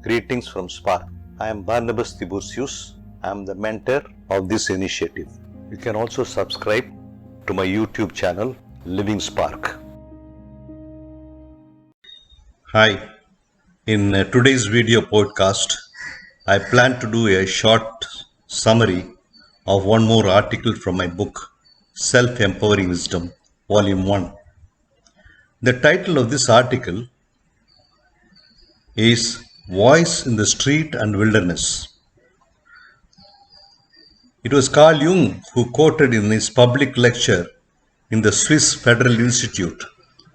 Greetings from Spark. I am Barnabas Tiburcius. I am the mentor of this initiative. You can also subscribe to my YouTube channel, Living Spark. Hi. In today's video podcast, I plan to do a short summary of one more article from my book, Self-Empowering Wisdom, Volume 1. The title of this article is Voice in the Street and Wilderness. It was Carl Jung who quoted in his public lecture in the Swiss Federal Institute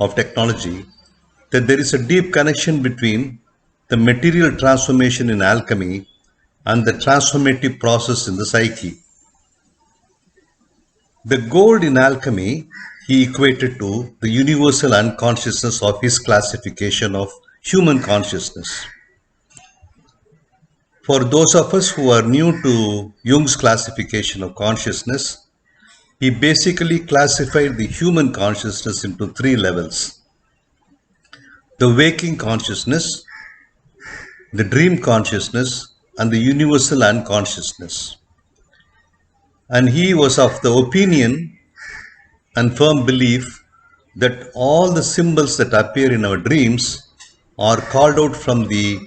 of Technology that there is a deep connection between the material transformation in alchemy and the transformative process in the psyche. The gold in alchemy he equated to the universal unconsciousness of his classification of human consciousness. For those of us who are new to Jung's classification of consciousness, he basically classified the human consciousness into three levels: the waking consciousness, the dream consciousness, and the universal unconsciousness. And he was of the opinion and firm belief that all the symbols that appear in our dreams are called out from the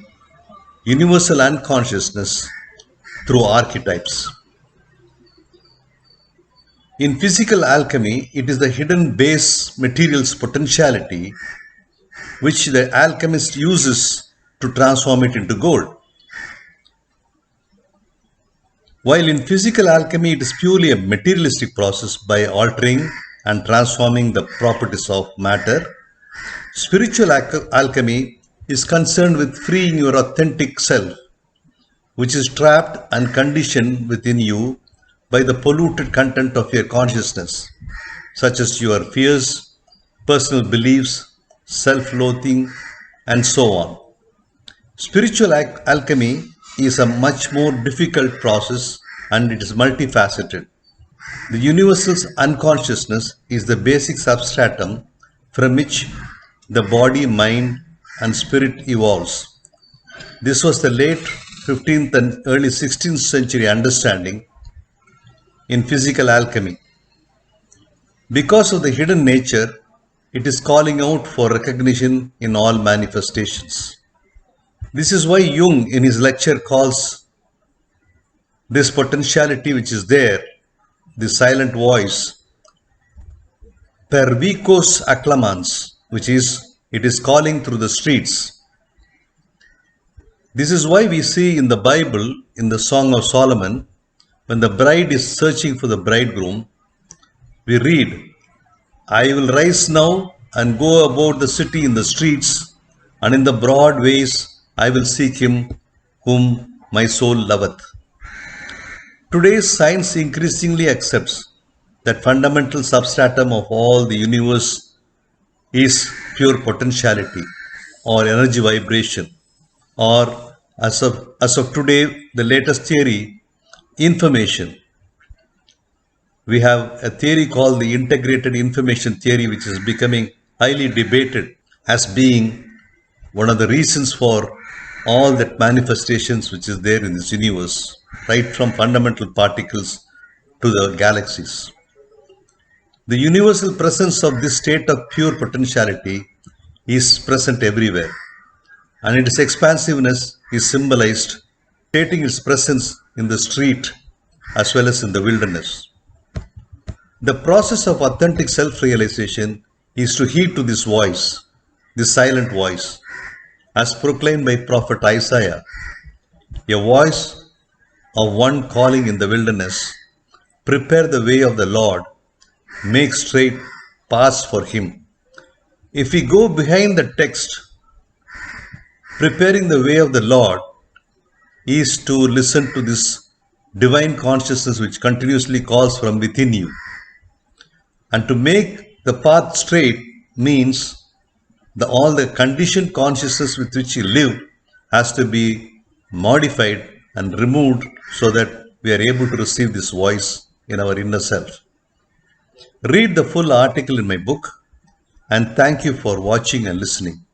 universal unconsciousness through archetypes. In physical alchemy, it is the hidden base material's potentiality which the alchemist uses to transform it into gold. While in physical alchemy, it is purely a materialistic process by altering and transforming the properties of matter, spiritual alchemy is concerned with freeing your authentic self, which is trapped and conditioned within you by the polluted content of your consciousness, such as your fears, personal beliefs, self-loathing, and so on. Spiritual alchemy is a much more difficult process and it is multifaceted. The universal's unconsciousness is the basic substratum from which the body, mind, and spirit evolves. This was the late 15th and early 16th century understanding in physical alchemy. Because of the hidden nature, it is calling out for recognition in all manifestations. This is why Jung in his lecture calls this potentiality which is there, the silent voice, per vicos acclamans, which is, it is calling through the streets. This is why we see in the Bible, in the Song of Solomon, when the bride is searching for the bridegroom, we read, I will rise now and go about the city in the streets, and in the broad ways I will seek him whom my soul loveth. Today's science increasingly accepts that fundamental substratum of all the universe is pure potentiality or energy vibration, or as of today, the latest theory, information. We have a theory called the integrated information theory, which is becoming highly debated as being one of the reasons for all that manifestations which is there in this universe, right from fundamental particles to the galaxies. The universal presence of this state of pure potentiality is present everywhere, and its expansiveness is symbolized, stating its presence in the street as well as in the wilderness. The process of authentic self-realization is to heed to this voice, this silent voice, as proclaimed by Prophet Isaiah, a voice of one calling in the wilderness, prepare the way of the Lord, make straight paths for him. If we go behind the text, preparing the way of the Lord is to listen to this divine consciousness which continuously calls from within you. And to make the path straight means all the conditioned consciousness with which you live has to be modified and removed so that we are able to receive this voice in our inner self. Read the full article in my book, and thank you for watching and listening.